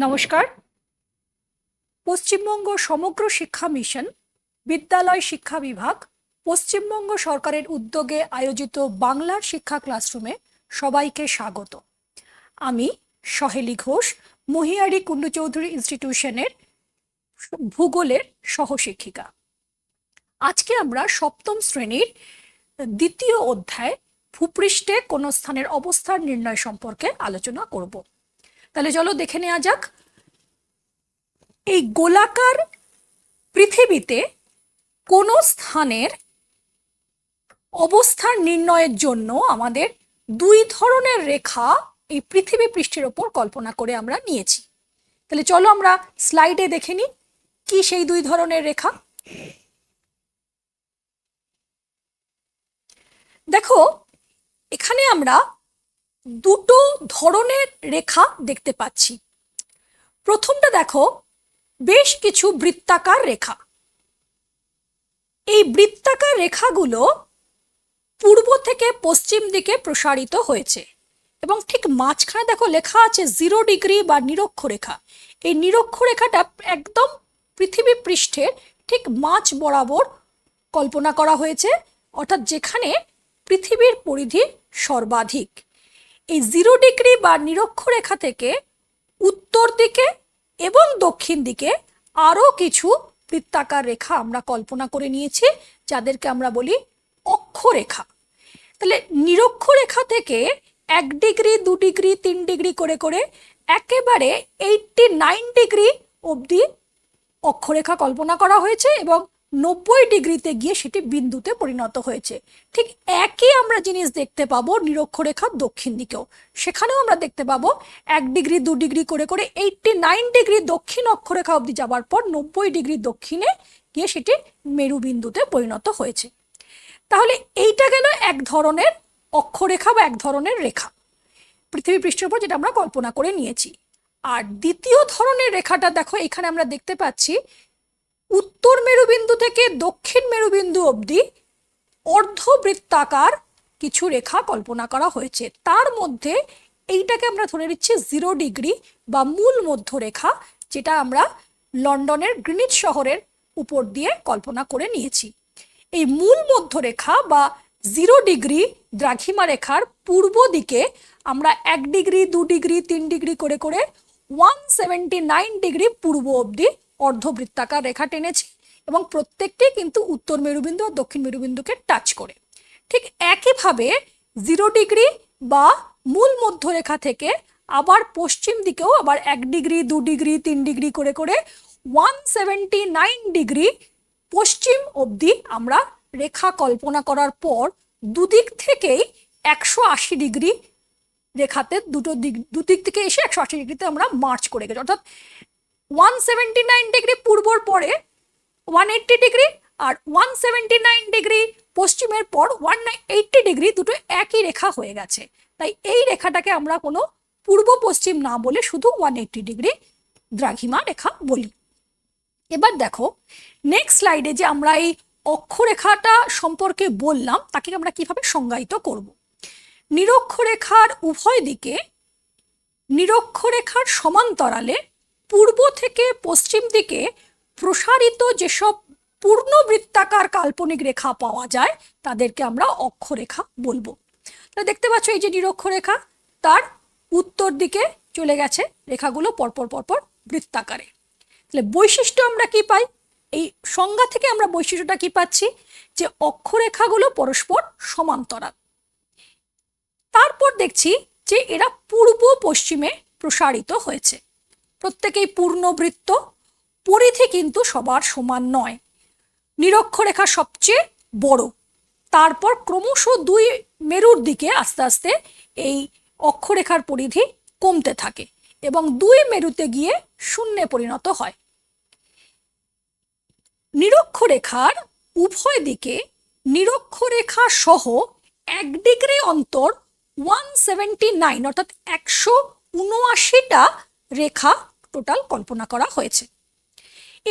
নমস্কার। পশ্চিমবঙ্গ সমগ্র শিক্ষা মিশন, বিদ্যালয় শিক্ষা বিভাগ, পশ্চিমবঙ্গ সরকারের উদ্যোগে আয়োজিত বাংলার শিক্ষা ক্লাসরুমে সবাইকে স্বাগত। আমি সহেলি ঘোষ, মহিয়ারি কুন্ডু চৌধুরী ইনস্টিটিউশনের ভূগোলের সহশিক্ষিকা। আজকে আমরা সপ্তম শ্রেণীর দ্বিতীয় অধ্যায় ভূপৃষ্ঠে কোনো স্থানের অবস্থান নির্ণয় সম্পর্কে আলোচনা করব। তাহলে চলো দেখে নেওয়া যাক। এই গোলাকার পৃথিবীতে কোনো স্থানের অবস্থান নির্ণয়ের জন্য আমাদের দুই ধরনের রেখা এই পৃথিবী পৃষ্ঠের ওপর কল্পনা করে আমরা নিয়েছি। তাহলে চলো আমরা স্লাইডে দেখে নিই কি সেই দুই ধরনের রেখা। দেখো, এখানে আমরা দুটো ধরনের রেখা দেখতে পাচ্ছি। প্রথমটা দেখো, বেশ কিছু বৃত্তাকার রেখা। এই বৃত্তাকার রেখাগুলো পূর্ব থেকে পশ্চিম দিকে প্রসারিত হয়েছে এবং ঠিক মাঝখানে দেখো লেখা আছে 0 ডিগ্রি বা নিরক্ষরেখা। এই নিরক্ষরেখাটা একদম পৃথিবী পৃষ্ঠের ঠিক মাঝ বরাবর কল্পনা করা হয়েছে, অর্থাৎ যেখানে পৃথিবীর পরিধি সর্বাধিক। এই 0 ডিগ্রি বা নিরক্ষরেখা থেকে উত্তর দিকে এবং দক্ষিণ দিকে আরও কিছু বৃত্তাকার রেখা আমরা কল্পনা করে নিয়েছি, যাদেরকে আমরা বলি অক্ষরেখা। তাহলে নিরক্ষরেখা থেকে 1 ডিগ্রি 2 ডিগ্রি 3 ডিগ্রি করে করে একেবারে 89 ডিগ্রি অবধি অক্ষরেখা কল্পনা করা হয়েছে এবং 90 ডিগ্রিতে গিয়ে সেটি বিন্দুতে পরিণত হয়েছে। ঠিক একই আমরা জিনিস দেখতে পাবো নিরক্ষরেখার দক্ষিণ দিকেও। সেখানেও আমরা দেখতে পাবো 1 ডিগ্রি 2 ডিগ্রি করে করে 89 ডিগ্রি দক্ষিণ অক্ষরেখা অবধি যাওয়ার পর 90 ডিগ্রি দক্ষিণে গিয়ে সেটি মেরুবিন্দুতে পরিণত হয়েছে। তাহলে এইটা গেল এক ধরনের অক্ষরেখা বা এক ধরনের রেখা পৃথিবী পৃষ্ঠের উপর, যেটা আমরা কল্পনা করে নিয়েছি। আর দ্বিতীয় ধরনের রেখাটা দেখো, এখানে আমরা দেখতে পাচ্ছি উত্তর মেরুবিন্দু থেকে দক্ষিণ মেরুবিন্দু অবধি অর্ধবৃত্তাকার কিছু রেখা কল্পনা করা হয়েছে। তার মধ্যে এইটাকে আমরা ধরে নিচ্ছি 0 ডিগ্রি বা মূল মধ্যরেখা, যেটা আমরা লন্ডনের গ্রিনিচ শহরের উপর দিয়ে কল্পনা করে নিয়েছি। এই মূল মধ্যরেখা বা 0 ডিগ্রি দ্রাঘিমা রেখার পূর্ব দিকে আমরা 1 ডিগ্রি 2 ডিগ্রি 3 ডিগ্রি করে করে 179 ডিগ্রি পূর্ব অবধি অর্ধবৃত্তাকার রেখা টেনেছি এবং প্রত্যেকটি কিন্তু উত্তর মেরুবিন্দু আর দক্ষিণ মেরুবিন্দুকে টাচ করে। ঠিক একইভাবে 0 ডিগ্রি বা মূল মধ্যরেখা থেকে আবার পশ্চিম দিকেও আবার 1 ডিগ্রি 2 ডিগ্রি 3 ডিগ্রি করে করে 179 ডিগ্রি পশ্চিম অবধি আমরা রেখা কল্পনা করার পর দুদিক থেকেই 180 ডিগ্রি রেখাতে দুদিক থেকে এসে 180 ডিগ্রিতে আমরা মার্চ করে গেছি। অর্থাৎ 179 ডিগ্রি পূর্বর পরে 180 ডিগ্রি আর 179 ডিগ্রি পশ্চিমের পর 180 ডিগ্রি, দুটো একই রেখা হয়ে গেছে। তাই এই রেখাটাকে আমরা কোনো পূর্ব পশ্চিম না বলে শুধু 180 ডিগ্রি দ্রাঘিমা রেখা বলি। এবার দেখো নেক্সট স্লাইডে যে আমরা এই অক্ষরেখাটা সম্পর্কে বললাম, তাকে আমরা কিভাবে সংজ্ঞায়িত করব। নিরক্ষরেখার উভয় দিকে নিরক্ষরেখার সমান্তরালে পূর্ব থেকে পশ্চিম দিকে প্রসারিত যেসব পূর্ণবৃত্তাকার কাল্পনিক রেখা পাওয়া যায় তাদেরকে আমরা অক্ষরেখা বলবো। তাহলে দেখতে পাচ্ছ এই যে নিরক্ষরেখা, তার উত্তর দিকে চলে গেছে রেখাগুলো পরপর পরপর বৃত্তাকারে। তাহলে বৈশিষ্ট্য আমরা কি পাই? এই সংজ্ঞা থেকে আমরা বৈশিষ্ট্যটা কি পাচ্ছি? যে অক্ষরেখাগুলো পরস্পর সমান্তরাল। তারপর দেখছি যে এরা পূর্ব পশ্চিমে প্রসারিত হয়েছে। প্রত্যেকেই পূর্ণবৃত্ত, পরিধি কিন্তু সবার সমান নয়। নিরক্ষরেখা সবচেয়ে বড়, তারপর ক্রমশ দুই মেরুর দিকে আস্তে আস্তে এই অক্ষরেখার পরিধি কমতে থাকে এবং দুই মেরুতে গিয়ে শূন্যে পরিণত হয়। নিরক্ষরেখার উভয় দিকে নিরক্ষরেখা সহ 1 ডিগ্রি অন্তর 179 অর্থাৎ 179টা রেখা টোটাল কল্পনা করা হয়েছে।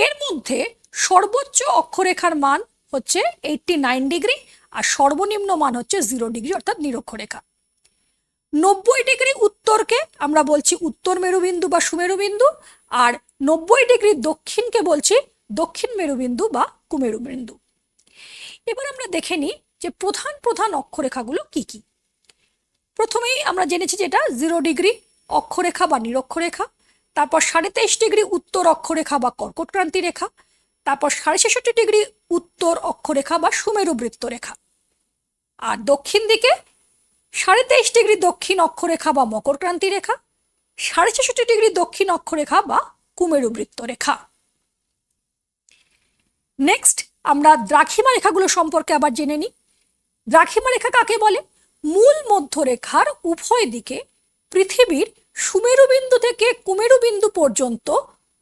এর মধ্যে সর্বোচ্চ অক্ষরেখার মান হচ্ছে 89 ডিগ্রি আর সর্বনিম্ন মান হচ্ছে 0 ডিগ্রি অর্থাৎ নিরক্ষরেখা। 90 ডিগ্রি উত্তরকে আমরা বলছি উত্তর মেরুবিন্দু বা সুমেরুবিন্দু, আর 90 ডিগ্রি দক্ষিণকে বলছি দক্ষিণ মেরুবিন্দু বা কুমেরুবিন্দু। এবার আমরা দেখে নিই যে প্রধান প্রধান অক্ষরেখাগুলো কি কি। প্রথমেই আমরা জেনেছি যেটা 0 ডিগ্রি অক্ষরেখা বা নিরক্ষরেখা, তারপর 23.5 ডিগ্রি উত্তর অক্ষরেখা বা কর্কটক্রান্তি রেখা, তারপর 66.5 ডিগ্রি উত্তর অক্ষরেখা বা সুমেরু বৃত্ত রেখা, আর দক্ষিণ দিকে 23.5 ডিগ্রি দক্ষিণ অক্ষরেখা বা মকরক্রান্তি রেখা, 66.5 ডিগ্রি দক্ষিণ অক্ষরেখা বা কুমেরু বৃত্ত রেখা। নেক্সট আমরা দ্রাঘিমা রেখাগুলো সম্পর্কে আবার জেনে নিই। দ্রাঘিমা রেখা কাকে বলে? মূল মধ্যরেখার উভয় দিকে পৃথিবীর সুমেরুবিন্দু থেকে কুমেরুবিন্দু পর্যন্ত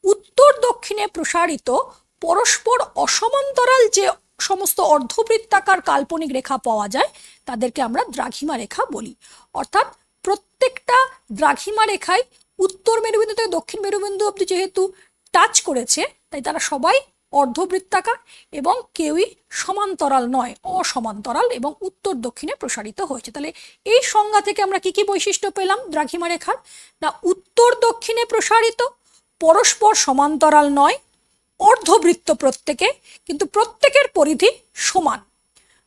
উত্তর দক্ষিণে প্রসারিত পরস্পর অসমান্তরাল যে সমস্ত অর্ধবৃত্তাকার কাল্পনিক রেখা পাওয়া যায় তাদেরকে আমরা দ্রাঘিমা রেখা বলি। অর্থাৎ প্রত্যেকটা দ্রাঘিমা রেখায় উত্তর মেরুবিন্দু থেকে দক্ষিণ মেরুবিন্দু অবধি যেহেতু টাচ করেছে, তাই তারা সবাই অর্ধবৃত্তাকার এবং কেউই সমান্তরাল নয়, অসমান্তরাল এবং উত্তর দক্ষিণে প্রসারিত হয়েছে। তাহলে এই সংজ্ঞা থেকে আমরা কি কি বৈশিষ্ট্য পেলাম দ্রাঘিমা রেখার? না, উত্তর দক্ষিণে প্রসারিত, পরস্পর সমান্তরাল নয়, অর্ধবৃত্ত প্রত্যেকে, কিন্তু প্রত্যেকের পরিধি সমান।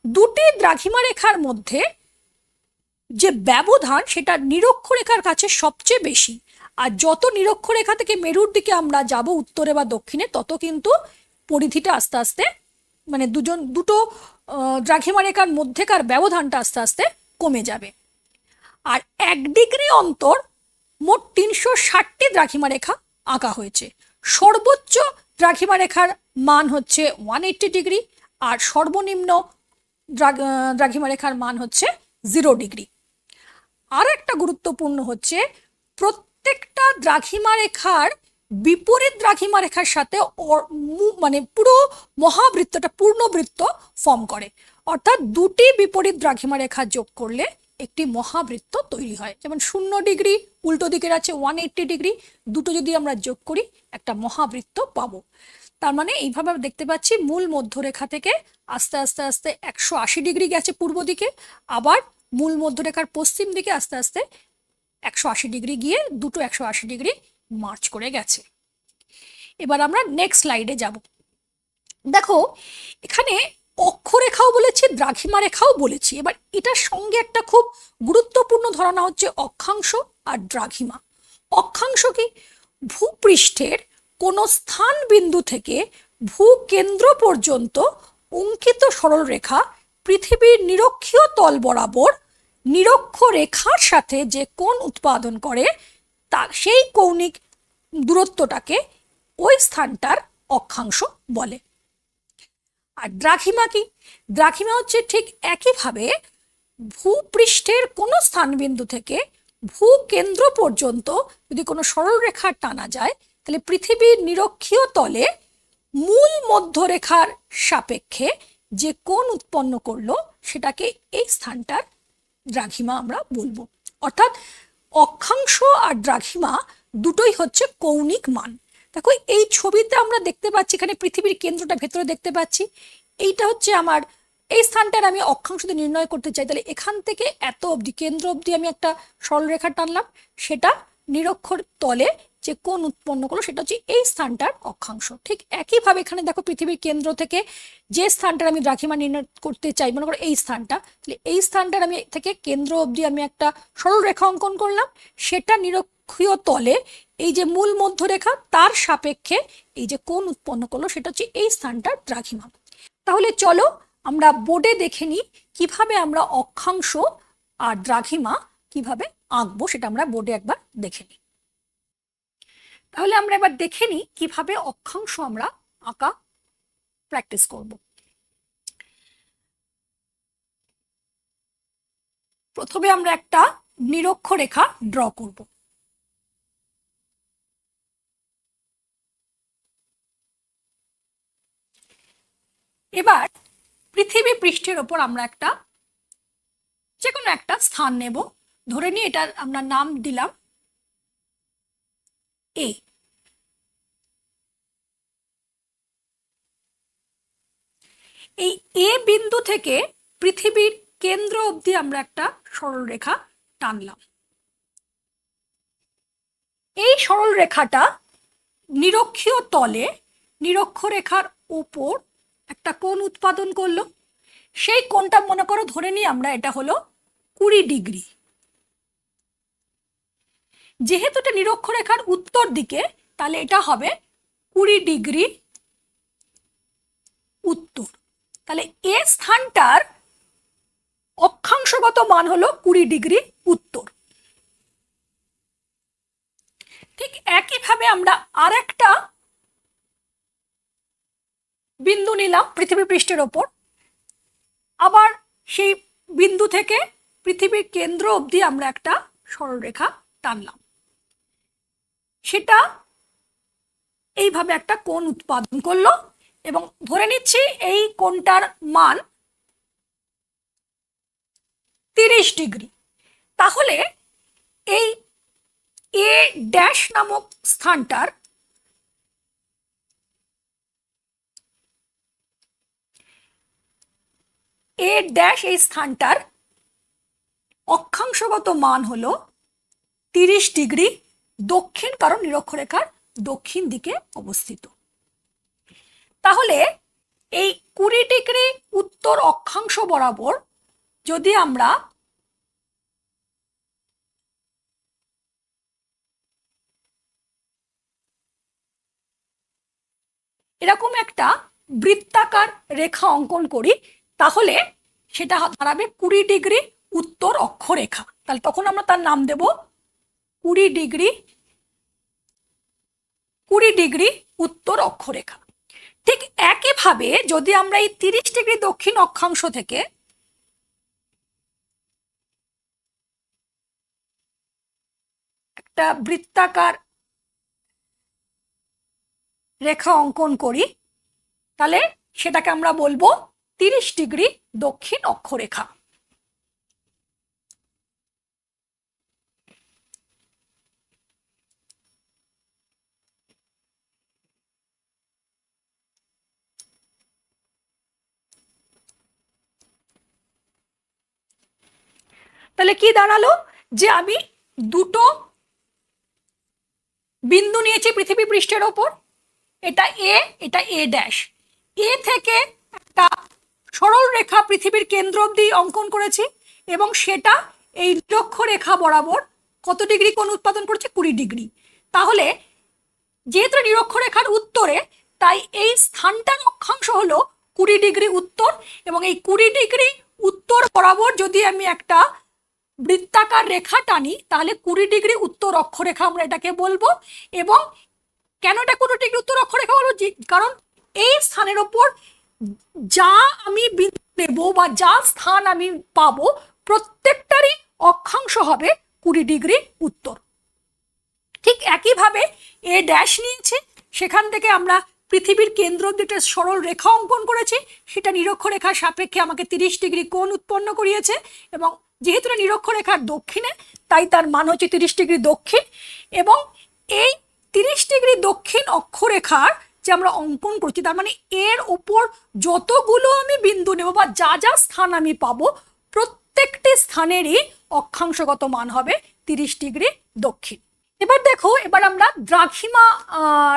দুটি দ্রাঘিমা রেখার মধ্যে যে ব্যবধান সেটা নিরক্ষরেখার কাছে সবচেয়ে বেশি, আর যত নিরক্ষরেখা থেকে মেরুর দিকে আমরা যাব উত্তরে বা দক্ষিণে, তত কিন্তু পরিধিটা আস্তে আস্তে মানে দুটো দ্রাঘিমা রেখার মধ্যেকার ব্যবধানটা আস্তে আস্তে কমে যাবে। আর 1 ডিগ্রি অন্তর মোট 360টি দ্রাঘিমা রেখা আঁকা হয়েছে। সর্বোচ্চ দ্রাঘিমা রেখার মান হচ্ছে 180 ডিগ্রি, আর সর্বনিম্ন দ্রাঘিমা রেখার মান হচ্ছে 0 ডিগ্রি। আর একটা গুরুত্বপূর্ণ হচ্ছে প্রত্যেকটা দ্রাঘিমা রেখার বিপরীত দ্রাঘিমা রেখার সাথে মানে পুরো মহাবৃত্তটা পূর্ণবৃত্ত ফর্ম করে। অর্থাৎ দুটি বিপরীত দ্রাঘিমা রেখা যোগ করলে একটি মহাবৃত্ত তৈরি হয়। যেমন 0 ডিগ্রি উল্টো দিকের আছে 180 ডিগ্রি, দুটো যদি আমরা যোগ করি একটা মহাবৃত্ত পাবো। তার মানে এইভাবে দেখতে পাচ্ছি মূল মধ্যরেখা থেকে আস্তে আস্তে আস্তে 180 ডিগ্রি গেছে পূর্ব দিকে, আবার মূল মধ্যরেখার পশ্চিম দিকে আস্তে আস্তে 180 ডিগ্রি গিয়ে দুটো 180 ডিগ্রি মার্চ করে গেছে। এবার আমরা নেক্সট স্লাইডে যাব। দেখো এখানে অক্ষরেখাও বলেছি, দ্রাঘিমা রেখাও বলেছি। এবার এটার সঙ্গে একটা খুব গুরুত্বপূর্ণ ধারণা হচ্ছে অক্ষাংশ আর দ্রাঘিমা। অক্ষাংশ কি? ভূপৃষ্ঠের কোনো স্থান বিন্দু থেকে ভূকেন্দ্র পর্যন্ত অঙ্কিত সরলরেখা পৃথিবীর নিরক্ষীয় তল বরাবর নিরক্ষরেখার সাথে যে কোণ উৎপাদন করে তা সেই কৌণিক দূরত্বটাকে ওই স্থানটার অক্ষাংশ বলে। আর দ্রাঘিমা কি? দ্রাঘিমা হচ্ছে ঠিক একইভাবে ভূপৃষ্ঠের কোনো স্থানবিন্দু থেকে ভূকেন্দ্র পর্যন্ত যদি কোনো সরলরেখা টানা যায়, তাহলে পৃথিবীর নিরক্ষীয় তলে মূল মধ্যরেখার সাপেক্ষে যে কোণ উৎপন্ন করলো সেটাকে এই স্থানটার দ্রাঘিমা আমরা বলবো। অর্থাৎ অক্ষাংশ আর দ্রাঘিমা দুটোই হচ্ছে কৌণিক মান। দেখো এই ছবিতে আমরা দেখতে পাচ্ছি এখানে পৃথিবীর কেন্দ্রটা ভেতরে দেখতে পাচ্ছি, এইটা হচ্ছে আমার এই স্থানটার আমি অক্ষাংশ যদি নির্ণয় করতে চাই, তাহলে এখান থেকে এত অবধি কেন্দ্র অবধি আমি একটা সরলরেখা টানলাম, সেটা নিরক্ষর তলে যে কোণ উৎপন্ন করলো সেটা হচ্ছে এই স্থানটার অক্ষাংশ। ঠিক একইভাবে এখানে দেখো পৃথিবীর কেন্দ্র থেকে যে স্থানটার আমি দ্রাঘিমা নির্ণয় করতে চাই, মনে করো এই স্থানটা, তাহলে এই স্থানটার আমি থেকে কেন্দ্র অবধি আমি একটা সরলরেখা অঙ্কন করলাম, সেটা নিরক্ষীয় তলে এই যে মূল মধ্যরেখা তার সাপেক্ষে এই যে কোণ উৎপন্ন করলো সেটা হচ্ছে এই স্থানটার দ্রাঘিমা। তাহলে চলো আমরা বোর্ডে দেখে নিই কিভাবে আমরা অক্ষাংশ আর দ্রাঘিমা কিভাবে আঁকবো, সেটা আমরা বোর্ডে একবার দেখে নিই। তাহলে আমরা এবার দেখে নিই কিভাবে অক্ষাংশ আমরা আঁকা প্র্যাকটিস করব। প্রথমে আমরা একটা নিরক্ষরেখা ড্র করব। এবার পৃথিবী পৃষ্ঠের ওপর আমরা একটা যে কোনো একটা স্থান নেব, ধরে নিই এটার আমরা নাম দিলাম এ। এই এ বিন্দু থেকে পৃথিবীর কেন্দ্র অবধি আমরা একটা সরলরেখা টানলাম। এই সরল রেখাটা নিরক্ষীয় তলে নিরক্ষরেখার উপর একটা কোণ উৎপাদন করলো। সেই কোণটা মনে করো ধরে নিই আমরা এটা হলো 20 ডিগ্রি। যেহেতু এটা নিরক্ষরেখার উত্তর দিকে, তাহলে এটা হবে 20 ডিগ্রি উত্তর। তাহলে এ স্থানটার অক্ষাংশগত মান হলো 20 ডিগ্রি উত্তর। ঠিক একইভাবে আমরা আর একটা বিন্দু নিলাম পৃথিবী পৃষ্ঠের ওপর, আবার সেই বিন্দু থেকে পৃথিবীর কেন্দ্র অবধি আমরা একটা সরলরেখা টানলাম। সেটা এইভাবে একটা কোণ উৎপাদন করলো এবং ধরে নিচ্ছি এই কোণটার মান 30 ডিগ্রি। তাহলে এই এ ড্যাশ নামক স্থানটার এ ড্যাশ এই স্থানটার অক্ষাংশগত মান হলো 30 ডিগ্রি দক্ষিণ, কারণ নিরক্ষরেখার দক্ষিণ দিকে অবস্থিত। তাহলে এই 20 ডিগ্রি উত্তর অক্ষাংশ বরাবর যদি আমরা এরকম একটা বৃত্তাকার রেখা অঙ্কন করি, তাহলে সেটা দাঁড়াবে 20 ডিগ্রি উত্তর অক্ষরেখা। তাহলে তখন আমরা তার নাম দেব 20 ডিগ্রি উত্তর অক্ষরেখা। ঠিক একইভাবে যদি আমরা এই 30 ডিগ্রি দক্ষিণ অক্ষাংশ থেকে একটা বৃত্তাকার রেখা অঙ্কন করি, তাহলে সেটাকে আমরা বলবো 30 ডিগ্রি দক্ষিণ অক্ষরেখা। তাহলে কি দাঁড়ালো, যে আমি দুটো বিন্দু নিয়েছি পৃথিবী পৃষ্ঠের ওপর, এটা এ, এটা এ ড্যাশ। এ থেকে একটা সরল রেখা পৃথিবীর কেন্দ্র অবধি অঙ্কন করেছি এবং সেটা এই নিরক্ষরেখা বরাবর কত ডিগ্রি কোণ উৎপাদন করছে? 20 ডিগ্রি। তাহলে যেহেতু নিরক্ষরেখার উত্তরে, তাই এই স্থানটার অক্ষাংশ হলো 20 ডিগ্রি উত্তর, এবং এই 20 ডিগ্রি উত্তর বরাবর যদি আমি একটা বৃত্তাকার রেখা টানি, তাহলে 20 ডিগ্রি উত্তর অক্ষরেখা আমরা এটাকে বলবো। এবং কেন এটা 20 ডিগ্রি উত্তর অক্ষরেখা বলবো? কারণ এই স্থানের ওপর যা আমি বিন্দু নেব বা যা স্থান আমি পাবো, প্রত্যেকটারই অক্ষাংশ হবে 20 ডিগ্রি উত্তর। ঠিক একইভাবে এ ড্যাশ নিয়েছে, সেখান থেকে আমরা পৃথিবীর কেন্দ্র অবধি একটা সরল রেখা অঙ্কন করেছি, সেটা নিরক্ষরেখার সাপেক্ষে আমাকে 30 ডিগ্রি কোণ উৎপন্ন করিয়েছে, এবং যেহেতু নিরক্ষরেখার দক্ষিণে, তাই তার মান হচ্ছে 30 ডিগ্রি দক্ষিণ। এবং এই 30 ডিগ্রি দক্ষিণ অক্ষরেখার যে আমরা অঙ্কন করছি, তার মানে এর ওপর যতগুলো আমি বিন্দু নেব বা যা যা স্থান আমি পাবো, প্রত্যেকটি স্থানেরই অক্ষাংশগত মান হবে 30 ডিগ্রি দক্ষিণ। এবার দেখো, এবার আমরা দ্রাঘিমা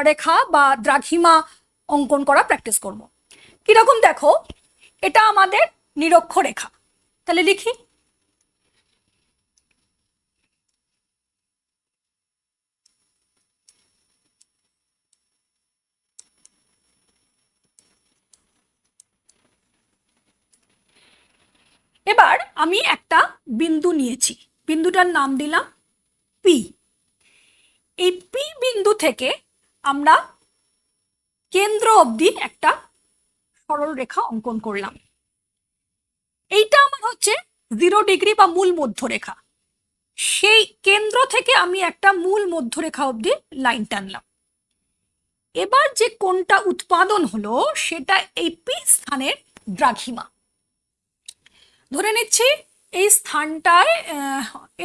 রেখা বা দ্রাঘিমা অঙ্কন করা প্র্যাকটিস করব। কিরকম দেখো, এটা আমাদের নিরক্ষরেখা। তাহলে লিখি, এবার আমি একটা বিন্দু নিয়েছি, বিন্দুটার নাম দিলাম পি। এই পি বিন্দু থেকে আমরা কেন্দ্র অবধি একটা সরল রেখা অঙ্কন করলাম। এইটা আমার হচ্ছে 0 ডিগ্রি বা মূল মধ্যরেখা। সেই কেন্দ্র থেকে আমি একটা মূল মধ্যরেখা অবধি লাইন টানলাম। এবার যে কোণটা উৎপাদন হলো, সেটা এই পি স্থানের দ্রাঘিমা। ধরে নিচ্ছি এই স্থানটায়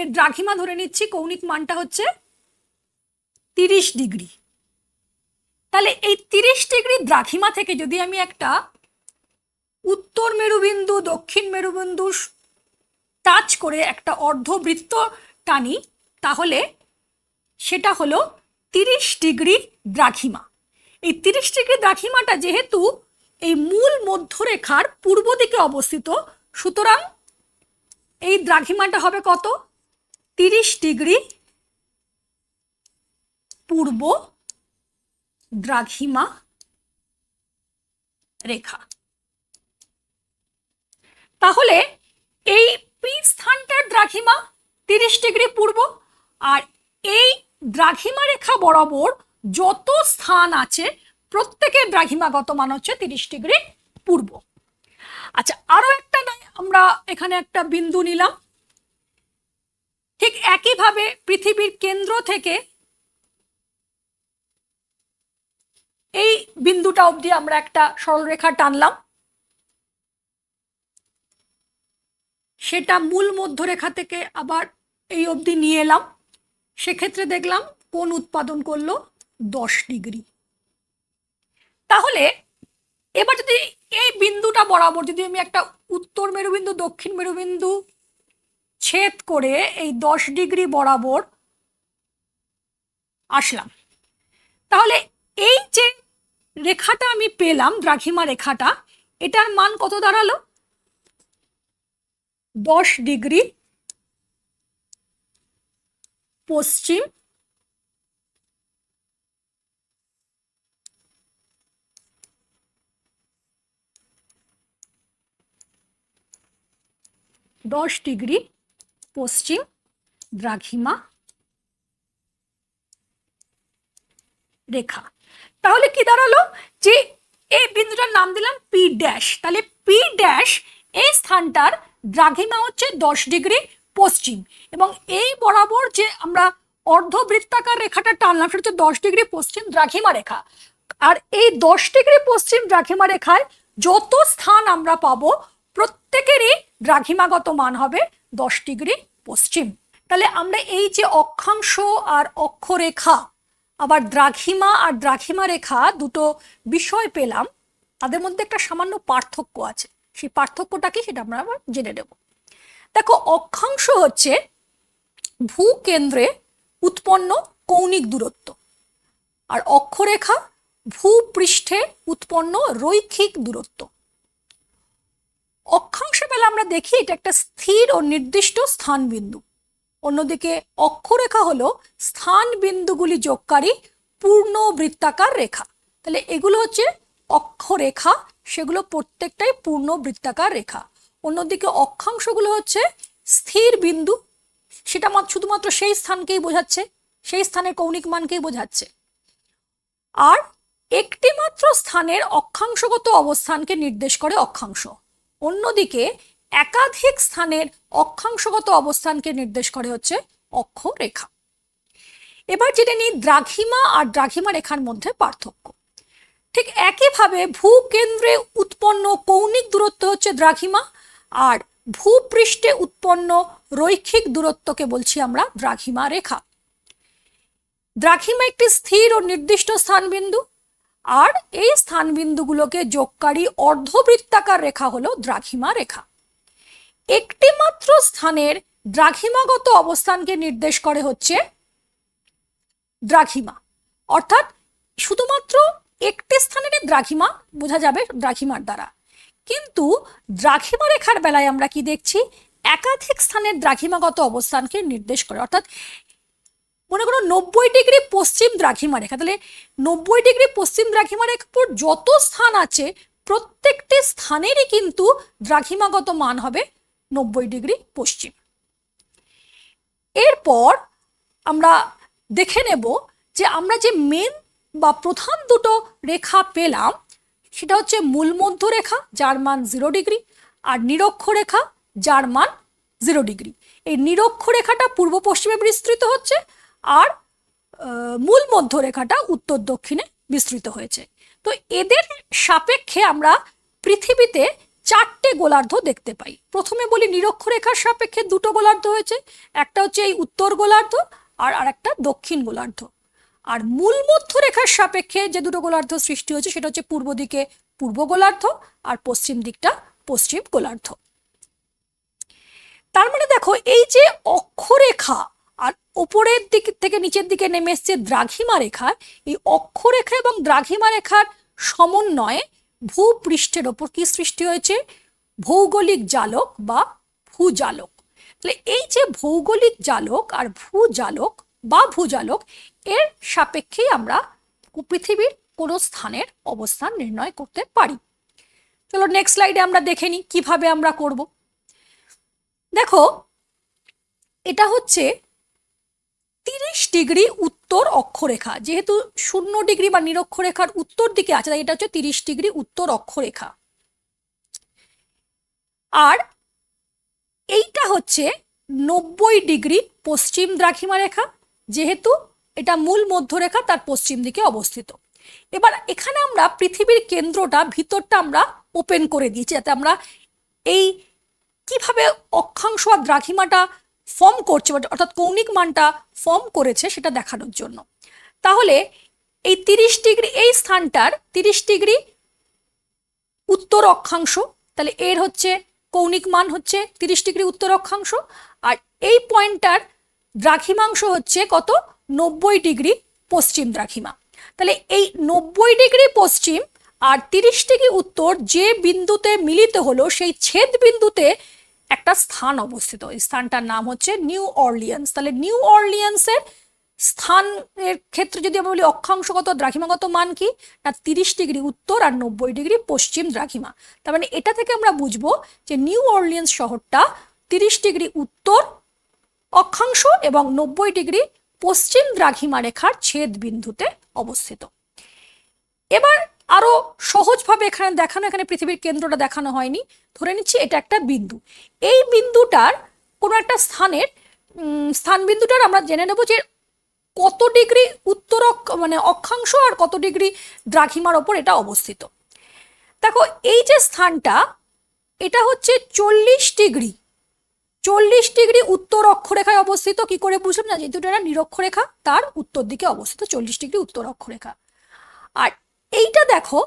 এর দ্রাঘিমা ধরে নিচ্ছি, কৌণিক মানটা হচ্ছে 30 ডিগ্রি। তাহলে এই 30 ডিগ্রি দ্রাঘিমা থেকে যদি আমি একটা উত্তর মেরুবিন্দু দক্ষিণ মেরুবিন্দু টাচ করে একটা অর্ধবৃত্ত টানি, তাহলে সেটা হলো 30 ডিগ্রি দ্রাঘিমা। এই 30 ডিগ্রি দ্রাঘিমাটা যেহেতু এই মূল মধ্যরেখার পূর্ব দিকে অবস্থিত, সুতরাং এই দ্রাঘিমাটা হবে কত? 30 ডিগ্রি পূর্ব দ্রাঘিমা রেখা। তাহলে এই পি স্থানটার দ্রাঘিমা 30 ডিগ্রি পূর্ব, আর এই দ্রাঘিমা রেখা বরাবর যত স্থান আছে প্রত্যেকের দ্রাঘিমাগত মান হচ্ছে 30 ডিগ্রি পূর্ব। আচ্ছা, আরো একটা নয়, আমরা এখানে একটা বিন্দু নিলাম। ঠিক একইভাবে পৃথিবীর কেন্দ্র থেকে এই বিন্দুটা অবধি আমরা একটা সরলরেখা টানলাম, সেটা মূল মধ্যরেখা থেকে আবার এই অবধি নিয়ে এলাম। সেক্ষেত্রে দেখলাম কোণ উৎপাদন করলো 10 ডিগ্রি। তাহলে এবার যদি এই বিন্দুটা বরাবর যদি আমি একটা উত্তর মেরুবিন্দু দক্ষিণ মেরুবিন্দু ছেদ করে এই 10 ডিগ্রি বরাবর আসলাম, তাহলে এই যে রেখাটা আমি পেলাম, দ্রাঘিমা রেখাটা, এটার মান কত দাঁড়ালো? 10 ডিগ্রি পশ্চিম দ্রাঘিমা রেখা। তাহলে কি দাঁড়ালো? যে এই বিন্দুটার নাম দিলাম পি ড্যাশ। তাহলে পি ড্যাশ এই স্থানটার দ্রাঘিমা হচ্ছে 10 ডিগ্রি পশ্চিম, এবং এই বরাবর যে আমরা অর্ধবৃত্তাকার রেখাটা টানলাম সেটা হচ্ছে 10 ডিগ্রি পশ্চিম দ্রাঘিমা রেখা। আর এই 10 ডিগ্রি পশ্চিম দ্রাঘিমা রেখায় যত স্থান আমরা পাবো প্রত্যেকেরই দ্রাঘিমাগত মান হবে 10 ডিগ্রি পশ্চিম। তাহলে আমরা এই যে অক্ষাংশ আর অক্ষরেখা, আবার দ্রাঘিমা আর দ্রাঘিমা রেখা দুটো বিষয় পেলাম, তাদের মধ্যে একটা সামান্য পার্থক্য আছে। সেই পার্থক্যটা কি সেটা আমরা আবার জেনে নেব। দেখো, অক্ষাংশ হচ্ছে ভূকেন্দ্রে উৎপন্ন কৌণিক দূরত্ব, আর অক্ষরেখা ভূপৃষ্ঠে উৎপন্ন রৈখিক দূরত্ব। অক্ষাংশ বেলা আমরা দেখি এটা একটা স্থির ও নির্দিষ্ট স্থান বিন্দু, অন্যদিকে অক্ষরেখা হলো স্থান বিন্দুগুলি যোগকারী পূর্ণ বৃত্তাকার রেখা। তাহলে এগুলো হচ্ছে অক্ষরেখা, সেগুলো প্রত্যেকটাই পূর্ণ বৃত্তাকার রেখা। অন্যদিকে অক্ষাংশগুলো হচ্ছে স্থির বিন্দু, সেটা শুধুমাত্র সেই স্থানকেই বোঝাচ্ছে, সেই স্থানের কৌণিক মানকেই বোঝাচ্ছে। আর একটি মাত্র স্থানের অক্ষাংশগত অবস্থানকে নির্দেশ করে অক্ষাংশ, অন্যদিকে একাধিক স্থানের অক্ষাংশগত অবস্থানকে নির্দেশ করে হচ্ছে অক্ষরেখা। এবার জেনে নিই দ্রাঘিমা আর দ্রাঘিমা রেখার মধ্যে পার্থক্য। ঠিক একইভাবে ভূকেন্দ্রে উৎপন্ন কৌণিক দূরত্ব হচ্ছে দ্রাঘিমা, আর ভূপৃষ্ঠে উৎপন্ন রৈখিক দূরত্বকে বলছি আমরা দ্রাঘিমা রেখা। দ্রাঘিমা একটি স্থির ও নির্দিষ্ট স্থানবিন্দু, আর এই স্থানবিন্দুগুলোকে যোগকারী অর্ধবৃত্তাকার রেখা হলো দ্রাঘিমা রেখা। একটি মাত্র স্থানের দ্রাঘিমাগত অবস্থানকে নির্দেশ করে হচ্ছে দ্রাঘিমা, অর্থাৎ শুধুমাত্র একটি স্থানের দ্রাঘিমা বোঝা যাবে দ্রাঘিমার দ্বারা। কিন্তু দ্রাঘিমা রেখার বেলায় আমরা কি দেখছি? একাধিক স্থানের দ্রাঘিমাগত অবস্থানকে নির্দেশ করে, অর্থাৎ মনে করো 90 ডিগ্রি পশ্চিম দ্রাঘিমা রেখা, তাহলে 90 ডিগ্রি পশ্চিম দ্রাঘিমা রেখার যত স্থান আছে প্রত্যেকটি স্থানেরই কিন্তু দ্রাঘিমাগত মান হবে 90 ডিগ্রি পশ্চিম। এরপর আমরা দেখে নেব যে আমরা যে মেন বা প্রধান দুটো রেখা পেলাম সেটা হচ্ছে মূল মধ্য রেখা, যার মান 0 ডিগ্রি, আর নিরক্ষরেখা, যার মান 0 ডিগ্রি। এই নিরক্ষরেখাটা পূর্ব পশ্চিমে বিস্তৃত হচ্ছে, আর মূল মধ্য রেখাটা উত্তর দক্ষিণে বিস্তৃত হয়েছে। তো এদের সাপেক্ষে আমরা পৃথিবীতে 4টে গোলার্ধ দেখতে পাই। প্রথমে বলি নিরক্ষরেখার সাপেক্ষে 2টো গোলার্ধ হয়েছে, একটা হচ্ছে এই উত্তর গোলার্ধ আর আরেকটা দক্ষিণ গোলার্ধ। আর মূল মধ্য রেখার সাপেক্ষে যে 2টো গোলার্ধ সৃষ্টি হয়েছে সেটা হচ্ছে পূর্ব দিকে পূর্ব গোলার্ধ আর পশ্চিম দিকটা পশ্চিম গোলার্ধ। তার মানে দেখো, এই যে অক্ষরেখা আর উপরের দিক থেকে নিচের দিকে নেমে এসছে দ্রাঘিমা রেখা, এই অক্ষরেখা এবং দ্রাঘিমা রেখার সমন্বয়ে ভূপৃষ্ঠের ওপর কি সৃষ্টি হয়েছে? ভৌগোলিক জালক বা ভূজালক। তাহলে এই যে ভৌগোলিক জালক আর ভূজালক বা ভূজালক, এর সাপেক্ষেই আমরা পৃথিবীর কোনো স্থানের অবস্থান নির্ণয় করতে পারি। চলো নেক্সট স্লাইডে আমরা দেখে নিই কিভাবে আমরা করব। দেখো, এটা হচ্ছে 30 ডিগ্রি উত্তর অক্ষরেখা, যেহেতু 0 ডিগ্রি বা নিরক্ষরেখার উত্তর দিকে আছে, তাই এটা হচ্ছে 30 ডিগ্রি উত্তর অক্ষরেখা। আর এইটা হচ্ছে 90 ডিগ্রি পশ্চিম দ্রাঘিমা রেখা, যেহেতু এটা মূল মধ্যরেখা, তার পশ্চিম দিকে অবস্থিত। এবার এখানে আমরা পৃথিবীর কেন্দ্রটা, ভিতরটা আমরা ওপেন করে দিয়েছি, যাতে আমরা এই কিভাবে অক্ষাংশ আর দ্রাঘিমাটা ফর্ম করছে, অর্থাৎ কৌণিক মানটা ফর্ম করেছে সেটা দেখানোর জন্য। তাহলে এই 30 ডিগ্রি, এই স্থানটার 30 ডিগ্রি উত্তর অক্ষাংশ, তাহলে এর হচ্ছে কৌণিক মান হচ্ছে 30 ডিগ্রি উত্তর অক্ষাংশ, আর এই পয়েন্টটার দ্রাঘিমাংশ হচ্ছে কত? 90 ডিগ্রি পশ্চিম দ্রাঘিমা। তাহলে এই 90 ডিগ্রি পশ্চিম আর 30 ডিগ্রি উত্তর যে বিন্দুতে মিলিত হলো, সেই ছেদ বিন্দুতে একটা স্থান অবস্থিত। এই স্থানটার নাম হচ্ছে নিউ অরলিয়ান্স। তাহলে নিউ অরলিয়ান্সের স্থানের ক্ষেত্রে যদি আমরা বলি অক্ষাংশগত দ্রাঘিমাগত মান কি না, 30 ডিগ্রি উত্তর আর 90 ডিগ্রি পশ্চিম দ্রাঘিমা। তার মানে এটা থেকে আমরা বুঝবো যে নিউ অরলিয়ান্স শহরটা 30 ডিগ্রি উত্তর অক্ষাংশ এবং 90 ডিগ্রি পশ্চিম দ্রাঘিমা রেখার ছেদ বিন্দুতে অবস্থিত। এবার আরো সহজভাবে এখানে দেখানো, এখানে পৃথিবীর কেন্দ্রটা দেখানো হয়নি, ধরে নিচ্ছি এটা একটা বিন্দু। এই বিন্দুটার কোনো একটা স্থানের স্থান বিন্দুটার আমরা জেনে নেব যে কত ডিগ্রি উত্তর মানে অক্ষাংশ আর কত ডিগ্রি দ্রাঘিমার ওপর এটা অবস্থিত। দেখো, এই যে স্থানটা, এটা হচ্ছে 40 ডিগ্রি উত্তর অক্ষরেখায় অবস্থিত। কি করে বুঝলাম না, যেহেতু এটা নিরক্ষরেখা, তার উত্তর দিকে অবস্থিত 40 ডিগ্রি উত্তর অক্ষরেখা। আর এইটা দেখো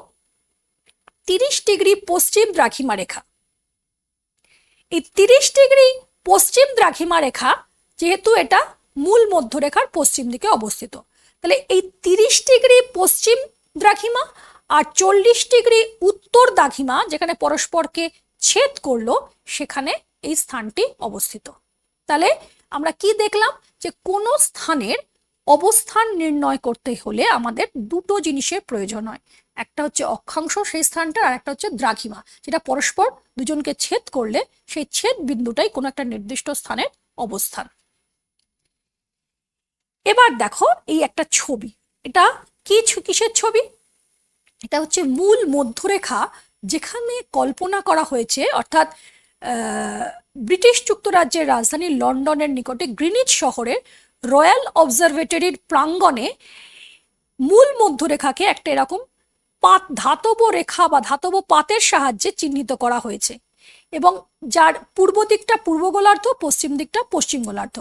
30 ডিগ্রি পশ্চিম দ্রাঘিমা রেখা। এই 30 ডিগ্রি পশ্চিম দ্রাঘিমা রেখা, যেহেতু এটা মূল মধ্যরেখার পশ্চিম দিকে অবস্থিত, তাহলে এই 30 ডিগ্রি পশ্চিম দ্রাঘিমা আর 40 ডিগ্রি উত্তর দ্রাঘিমা যেখানে পরস্পরকে ছেদ করলো, সেখানে এই স্থানটি অবস্থিত। তাহলে আমরা কি দেখলাম, যে কোনো স্থানের অবস্থান নির্ণয় করতে হলে আমাদের দুটো জিনিসের প্রয়োজন হয়। একটা হচ্ছে অক্ষাংশ সেই স্থানটা, আর একটা হচ্ছে দ্রাঘিমা, যেটা পরস্পর দুজনকে ছেদ করলে সেই ছেদ বিন্দুটাই কোনো একটা নির্দিষ্ট স্থানের অবস্থান। এবার দেখো, এই একটা ছবি, এটা কিসের ছবি? এটা হচ্ছে মূল মধ্যরেখা, যেখানে কল্পনা করা হয়েছে, অর্থাৎ ব্রিটিশ যুক্তরাজ্যের রাজধানী লন্ডনের নিকটে গ্রিনিচ শহরের রয়্যাল অবজারভেটরির প্রাঙ্গণে মূল মধ্যরেখাকে একটা এরকম ধাতব রেখা বা ধাতব পাতের সাহায্যে চিহ্নিত করা হয়েছে, এবং যার পূর্ব দিকটা পূর্ব গোলার্ধ, পশ্চিম দিকটা পশ্চিম গোলার্ধ।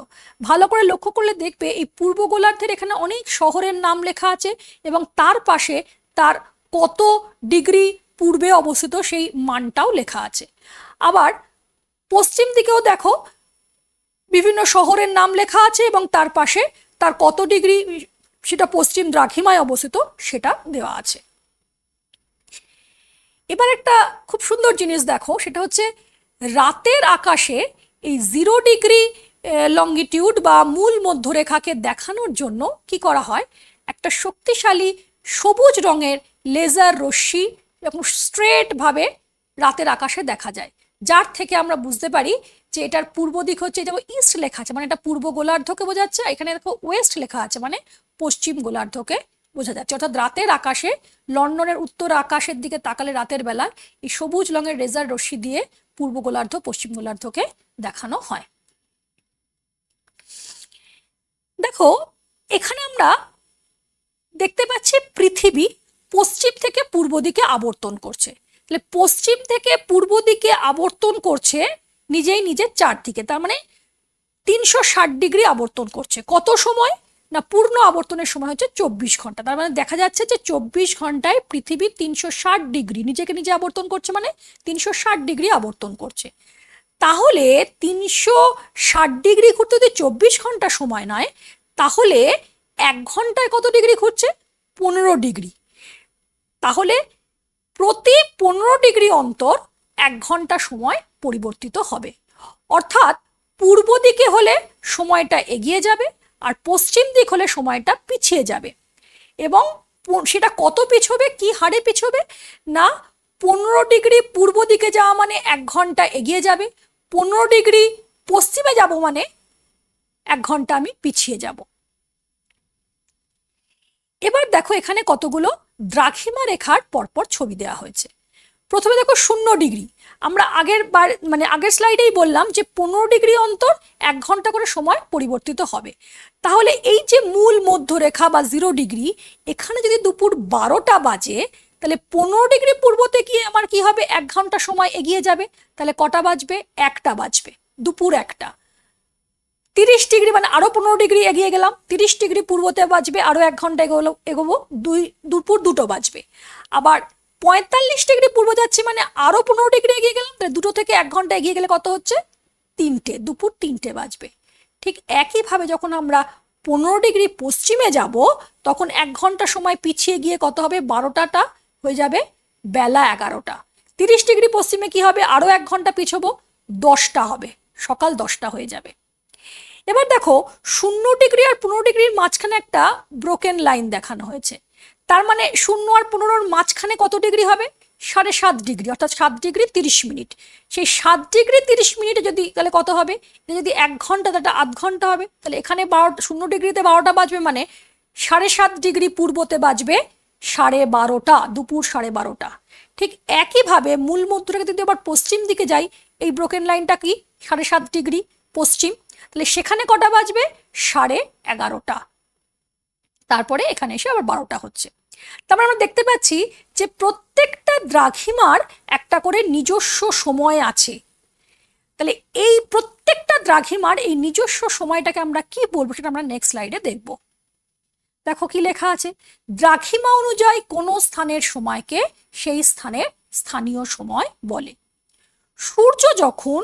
ভালো করে লক্ষ্য করলে দেখবে এই পূর্ব গোলার্ধের এখানে অনেক শহরের নাম লেখা আছে, এবং তার পাশে তার কত ডিগ্রি পূর্বে অবস্থিত সেই মানটাও লেখা আছে। আবার পশ্চিম দিকেও দেখো বিভিন্ন শহরের নাম লেখা আছে, এবং তার পাশে তার কত ডিগ্রি সেটা পশ্চিম দ্রাঘিমায় অবস্থিত সেটা দেওয়া আছে। এবার একটা খুব সুন্দর জিনিস দেখো, সেটা হচ্ছে রাতের আকাশে এই 0 ডিগ্রি লঙ্গিটিউড বা মূল মধ্যরেখাকে দেখানোর জন্য কি করা হয়, একটা শক্তিশালী সবুজ রঙের লেজার রশ্মি এবং স্ট্রেট ভাবে রাতের আকাশে দেখা যায়, যার থেকে আমরা বুঝতে পারি যে এটার পূর্ব দিক হচ্ছে, যেমন ইস্ট লেখা আছে মানে এটা পূর্ব গোলার্ধকে বোঝাচ্ছে, এখানে দেখো ওয়েস্ট লেখা আছে মানে পশ্চিম গোলার্ধকে বোঝা যাচ্ছে। অর্থাৎ রাতের আকাশে, লন্ডনের উত্তর আকাশের দিকে তাকালে রাতের বেলা এই সবুজ রঙের লেজার রশ্মি দিয়ে পূর্ব গোলার্ধ পশ্চিম গোলার্ধকে দেখানো হয়। দেখো, এখানে আমরা দেখতে পাচ্ছি পৃথিবী পশ্চিম থেকে পূর্ব দিকে আবর্তন করছে। তাহলে পশ্চিম থেকে পূর্ব দিকে আবর্তন করছে নিজেই নিজের চারদিকে, তার মানে 360 ডিগ্রি আবর্তন করছে। কত সময় না, পূর্ণ আবর্তনের সময় হচ্ছে 24 ঘন্টা। তার মানে দেখা যাচ্ছে যে 24 ঘন্টায় পৃথিবী 360 ডিগ্রি নিজেকে নিজে আবর্তন করছে, মানে 360 ডিগ্রি আবর্তন করছে। তাহলে 360 ডিগ্রি ঘুরতে যদি 24 ঘন্টা সময় নয়, তাহলে 1 ঘন্টায় কত ডিগ্রি ঘুরছে? 15 ডিগ্রি। তাহলে প্রতি 15 ডিগ্রি অন্তর 1 ঘন্টা সময় পরিবর্তিত হবে। অর্থাৎ পূর্ব দিকে হলে সময়টা এগিয়ে যাবে আর পশ্চিম দিক হলে সময়টা পিছিয়ে যাবে। এবং সেটা কত পিছবে, কি হারে পিছবে না, 15 ডিগ্রি পূর্ব দিকে যাওয়া মানে 1 ঘন্টা এগিয়ে যাবে, 15 ডিগ্রি পশ্চিমে যাব মানে 1 ঘন্টা আমি পিছিয়ে যাব। এবার দেখো এখানে কতগুলো দ্রাঘিমা রেখার পরপর ছবি দেওয়া হয়েছে। প্রথমে দেখো 0 ডিগ্রি। আমরা আগের স্লাইডেই বললাম যে 15 ডিগ্রি অন্তর 1 ঘন্টা করে সময় পরিবর্তিত হবে। তাহলে এই যে মূল মধ্যরেখা বা 0 ডিগ্রি, এখানে যদি দুপুর 12টা বাজে, তাহলে 15 ডিগ্রি পূর্বতে গিয়ে আমার কি হবে? 1 ঘন্টা সময় এগিয়ে যাবে। তাহলে কটা বাজবে? 1টা বাজবে, দুপুর 1টা। 30 ডিগ্রি মানে আরো 15 ডিগ্রি এগিয়ে গেলাম, 30 ডিগ্রি পূর্বতে বাজবে, আরো 1 ঘন্টা এগোবো, দুপুর 2টো বাজবে। আবার 45 ডিগ্রি পূর্ব যাচ্ছি মানে আরো 15 ডিগ্রি এগিয়ে গেলাম, তাহলে 2টো থেকে 1 ঘন্টা এগিয়ে গেলে কত হচ্ছে? 3টে, দুপুর 3টে বাজবে। ঠিক একইভাবে যখন আমরা 15 ডিগ্রি পশ্চিমে যাব, তখন 1 ঘন্টা সময় পিছিয়ে গিয়ে কত হবে? 12টাটা হয়ে যাবে বেলা 11টা। 30 ডিগ্রি পশ্চিমে কি হবে? আরো 1 ঘন্টা পিছবো, 10টা হবে, সকাল 10টা হয়ে যাবে। এবার দেখো 0 ডিগ্রি আর 15 ডিগ্রির মাঝখানে একটা ব্রোকেন লাইন দেখানো হয়েছে। তার মানে 0 আর 15-র মাঝখানে কত ডিগ্রি হবে? 7.5 ডিগ্রি, অর্থাৎ 7 ডিগ্রি 30 মিনিট। সেই 7 ডিগ্রি 30 মিনিটে যদি, তাহলে কত হবে? যদি 1 ঘন্টা, তাহলে 8 ঘন্টা হবে। তাহলে এখানে 0 ডিগ্রিতে 12টা বাজবে মানে 7.5 ডিগ্রি পূর্বতে বাজবে 12:30, দুপুর 12:30। ঠিক একইভাবে মূল মধ্যরেখা যদি আবার পশ্চিম দিকে যাই, এই ব্রোকেন লাইনটা কি? 7.5 ডিগ্রি পশ্চিম। তাহলে সেখানে কটা বাজবে? 11:30। তারপরে এখানে এসে আবার 12টা হচ্ছে। তারপরে আমরা দেখতে পাচ্ছি যে প্রত্যেকটা দ্রাঘিমার একটা করে নিজস্ব সময় আছে। তাহলে এই প্রত্যেকটা দ্রাঘিমার এই নিজস্ব সময়টাকে আমরা কি বলবো সেটা আমরা নেক্সট স্লাইডে দেখব। দেখো কি লেখা আছে, দ্রাঘিমা অনুযায়ী কোন স্থানের সময়কে সেই স্থানের স্থানীয় সময় বলে। সূর্য যখন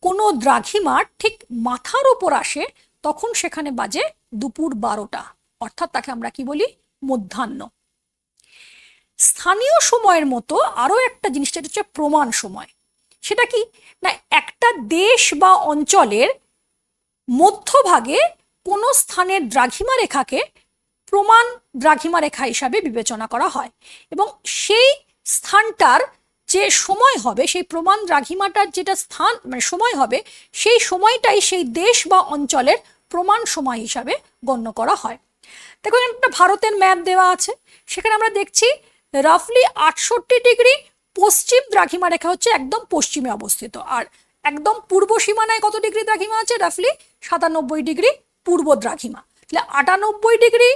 কোনো দ্রাঘিমার ঠিক মাথার উপর আসে, তখন সেখানে বাজে দুপুর 12টা, অর্থাৎ তাকে আমরা কি বলি? মধ্যাহ্ন। স্থানীয় সময়ের মতো আরো একটা জিনিস, যেটা হচ্ছে প্রমাণ সময়। সেটা কি না, একটা দেশ বা অঞ্চলের মধ্যভাগে কোনো স্থানের দ্রাঘিমা রেখাকে প্রমাণ দ্রাঘিমা রেখা হিসাবে বিবেচনা করা হয়, এবং সেই স্থানটার যে সময় হবে, সেই প্রমাণ দ্রাঘিমাটার যেটা স্থান মানে সময় হবে, সেই সময়টাই সেই দেশ বা অঞ্চলের প্রমাণ সময় হিসাবে গণ্য করা হয়। দেখো একটা ভারতের ম্যাপ দেওয়া আছে, সেখানে আমরা দেখছি রাফলি 68 ডিগ্রি পশ্চিম দ্রাঘিমা রেখা হচ্ছে একদম পশ্চিমে অবস্থিত, আর একদম পূর্ব সীমানায় কত ডিগ্রি দ্রাঘিমা আছে? রাফলি 97 ডিগ্রি পূর্ব দ্রাঘিমা। তাহলে 98 ডিগ্রি,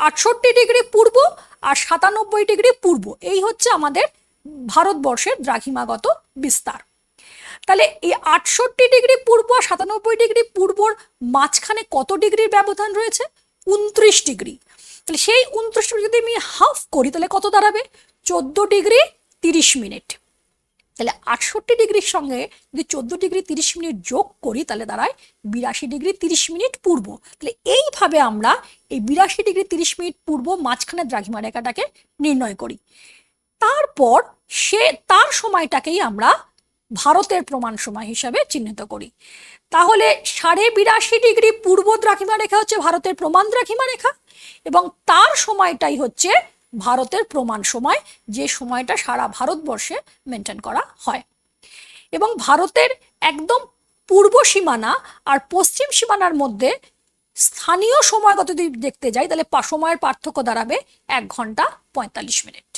68 ডিগ্রি পূর্ব আর 97 ডিগ্রি পূর্ব, এই হচ্ছে আমাদের ভারতবর্ষের দ্রাঘিমাগত বিস্তার। তাহলে এই 68 ডিগ্রি পূর্ব আর 97 ডিগ্রি পূর্বর মাঝখানে কত ডিগ্রির ব্যবধান রয়েছে? 29 ডিগ্রি। তাহলে সেই 29 যদি আমি হাফ করি, তাহলে কত দাঁড়াবে? 14 ডিগ্রি 30 মিনিট। তাহলে 68 ডিগ্রির সঙ্গে যদি 14 ডিগ্রি 30 মিনিট যোগ করি, তাহলে দাঁড়ায় 82 ডিগ্রি 30 মিনিট পূর্ব। তাহলে এইভাবে আমরা এই 82 ডিগ্রি 30 মিনিট পূর্ব মাঝখানে দ্রাঘিমা রেখাটাকে নির্ণয় করি। তারপর তার সময়টাকেই আমরা ভারতের প্রমাণ সময় হিসাবে চিহ্নিত করি। তাহলে 82.5 ডিগ্রি পূর্ব দ্রাঘিমা রেখা হচ্ছে ভারতের প্রমাণ দ্রাঘিমা রেখা, এবং তার সময়টাই হচ্ছে ভারতের প্রমাণ সময়, যে সময়টা সারা ভারতবর্ষে মেনটেন করা হয়। এবং ভারতের একদম পূর্ব সীমানা আর পশ্চিম সীমানার মধ্যে স্থানীয় সময়গত যদি দেখতে যাই, তাহলে সময়ের পার্থক্য দাঁড়াবে 1 ঘন্টা 45 মিনিট।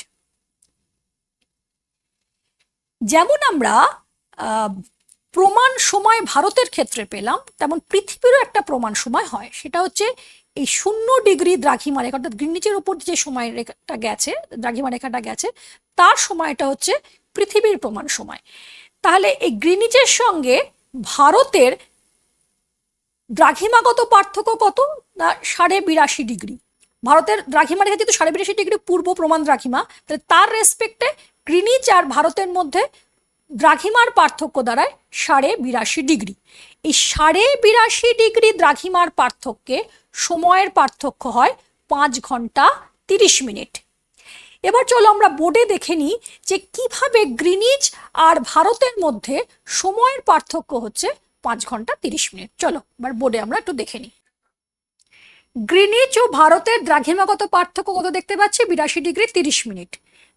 যেমন আমরা প্রমাণ সময় ভারতের ক্ষেত্রে পেলাম, তেমন পৃথিবীরও একটা প্রমাণ সময় হয়। সেটা হচ্ছে এই 0 ডিগ্রি দ্রাঘিমা রেখা, অর্থাৎ গ্রিনিচের উপর যে সময় রেখাটা গেছে, দ্রাঘিমা রেখাটা গেছে, তার সময়টা হচ্ছে পৃথিবীর প্রমাণ সময়। তাহলে এই গ্রিনিচের সঙ্গে ভারতের দ্রাঘিমাগত পার্থক্য কত? না 82.5 ডিগ্রি। ভারতের দ্রাঘিমা রেখা যেহেতু 82.5 ডিগ্রি পূর্ব প্রমাণ দ্রাঘিমা, তাহলে তার রেসপেক্টে গ্রিনিচ আর ভারতের মধ্যে দ্রাঘিমার পার্থক্য দাঁড়ায় 82.5 ডিগ্রি। এই 82.5 ডিগ্রি দ্রাঘিমার পার্থক্যে সময়ের পার্থক্য হয় 5 ঘন্টা 30 মিনিট। এবার চলো আমরা বোর্ডে দেখে নিই যে কিভাবে গ্রিনিচ আর ভারতের মধ্যে সময়ের পার্থক্য হচ্ছে 5 ঘন্টা 30 মিনিট। চলো এবার বোর্ডে আমরা একটু দেখে নিই। গ্রিনিচ ও ভারতের দ্রাঘিমাগত পার্থক্য কত দেখতে পাচ্ছি? 82 ডিগ্রি 30 মিনিট।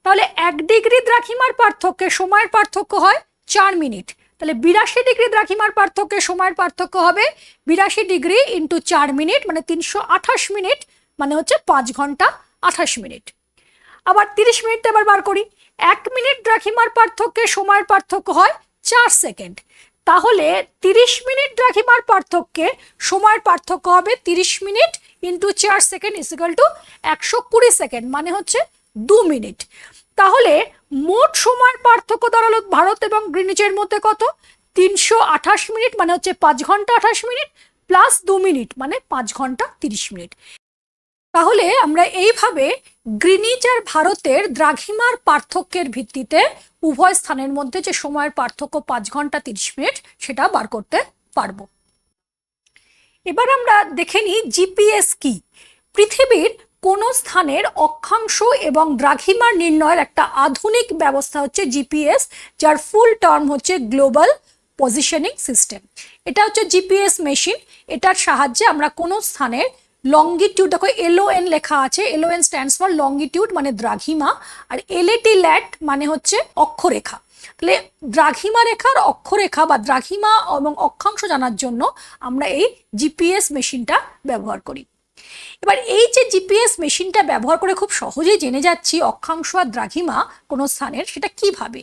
তাহলে 1 ডিগ্রি দ্রাঘিমার পার্থক্যে সময়ের পার্থক্য হয় 4 মিনিট। তাহলে 82 ডিগ্রি দ্রাঘিমার পার্থক্যে সময়ের পার্থক্য হবে 82 ডিগ্রি ইন্টু 4 মিনিট মানে 328 মিনিট, মানে হচ্ছে 5 ঘন্টা 28 মিনিট। আবার 30 মিনিটটা এবার বার করি। 1 মিনিট দ্রাঘিমার পার্থক্যে সময়ের পার্থক্য হয় 4 সেকেন্ড। তাহলে 30 মিনিট দ্রাঘিমার পার্থক্যে সময়ের পার্থক্য হবে 30 minute into 4 second equal to 120 second, মানে হচ্ছে 2 মিনিট। তাহলে মোট সময়ের পার্থক্য দাঁড়ালো ভারত এবং গ্রিনিচের মধ্যে কত? 328 মিনিট, মানে হচ্ছে 5 ঘন্টা 28 মিনিট প্লাস 2 মিনিট মানে 5 ঘন্টা 30 মিনিট। তাহলে আমরা এইভাবে গ্রিনিচ আর ভারতের দ্রাঘিমার পার্থক্যের ভিত্তিতে উভয় স্থানের মধ্যে যে সময়ের পার্থক্য 5 ঘন্টা 30 মিনিট সেটা বার করতে পারবো। এবার আমরা দেখে নিই জিপিএস কি। পৃথিবীর কোন স্থানের অক্ষাংশ এবং দ্রাঘিমার নির্ণয়ের একটা আধুনিক ব্যবস্থা হচ্ছে জিপিএস, যার ফুল টার্ম হচ্ছে গ্লোবাল পজিশনিং সিস্টেম। এটা হচ্ছে জিপিএস মেশিন। এটার সাহায্যে আমরা কোন স্থানের লঙ্গিটিউড, দেখো LON লেখা আছে, LON স্ট্যান্ডস ফর লঙ্গিটিউড মানে দ্রাঘিমা, আর LAT ল্যাট মানে হচ্ছে অক্ষরেখা। তাহলে দ্রাঘিমা রেখার অক্ষরেখা বা দ্রাঘিমা এবং অক্ষাংশ জানার জন্য আমরা এই জিপিএস মেশিনটা ব্যবহার করি। এবার এই যে জিপিএস মেশিনটা ব্যবহার করে খুব সহজেই জেনে যাচ্ছি অক্ষাংশ আর দ্রাঘিমা কোনো স্থানের, সেটা কিভাবে।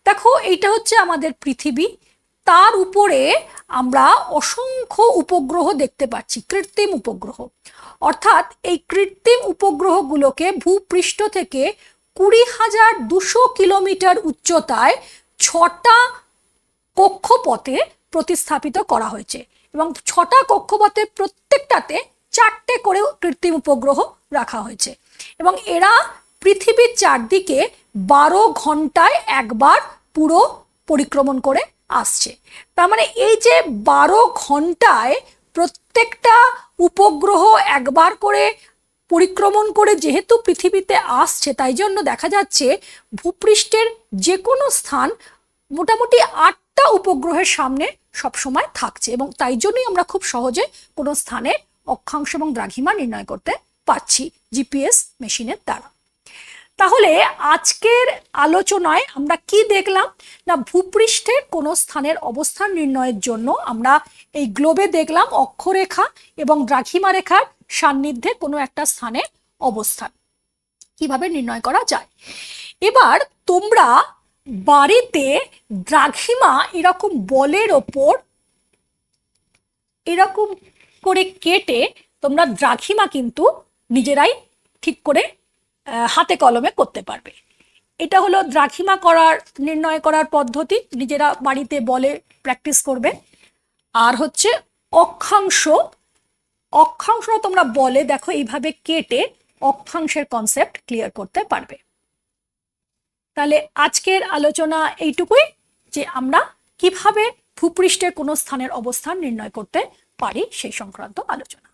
দেখো এইটা হচ্ছে আমাদের পৃথিবী, তার উপরে আমরা অসংখ্য উপগ্রহ দেখতে পাচ্ছি, কৃত্রিম উপগ্রহ। অর্থাৎ এই কৃত্রিম উপগ্রহগুলোকে ভূপৃষ্ঠ থেকে 20,200 কিলোমিটার উচ্চতায় 6টা কক্ষপথে প্রতিস্থাপিত করা হয়েছে, এবং 6টা কক্ষপথে প্রত্যেকটাতে 4টে করে কৃত্রিম উপগ্রহ রাখা হয়েছে, এবং এরা পৃথিবীর চারদিকে 12 ঘন্টায় একবার পুরো পরিক্রমণ করে আসছে। তার মানে এই যে 12 ঘন্টায় প্রত্যেকটা উপগ্রহ একবার করে পরিক্রমণ করে যেহেতু পৃথিবীতে আসছে, তাই জন্য দেখা যাচ্ছে ভূপৃষ্ঠের যে কোনো স্থান মোটামুটি 8টা উপগ্রহের সামনে সবসময় থাকছে, এবং তাই জন্যই আমরা খুব সহজে কোনো স্থানে অক্ষাংশ এবং দ্রাঘিমা নির্ণয় করতে পারছি জিপিএস মেশিনের দ্বারা। তাহলে আজকের আলোচনায় আমরা কি দেখলাম না, ভূপৃষ্ঠের কোনো স্থানের অবস্থান নির্ণয়ের জন্য আমরা এই গ্লোবে দেখলাম অক্ষরেখা এবং দ্রাঘিমা রেখার সান্নিধ্যে কোনো একটা স্থানের অবস্থান কিভাবে নির্ণয় করা যায়। এবার তোমরা বাড়িতে দ্রাঘিমা এরকম বলের ওপর এরকম করে কেটে তোমরা দ্রাঘিমা কিন্তু নিজেরাই ঠিক করে হাতে কলমে করতে পারবে। এটা হলো দ্রাঘিমা নির্ণয় করার পদ্ধতি, নিজেরা বাড়িতে বলে প্র্যাকটিস করবে। আর হচ্ছে অক্ষাংশ তোমরা বলে দেখো এইভাবে কেটে অক্ষাংশের কনসেপ্ট ক্লিয়ার করতে পারবে। তাহলে আজকের আলোচনা এইটুকুই, যে আমরা কিভাবে ভূপৃষ্ঠের কোনো স্থানের অবস্থান নির্ণয় করতে পারি সেই সংক্রান্ত আলোচনা।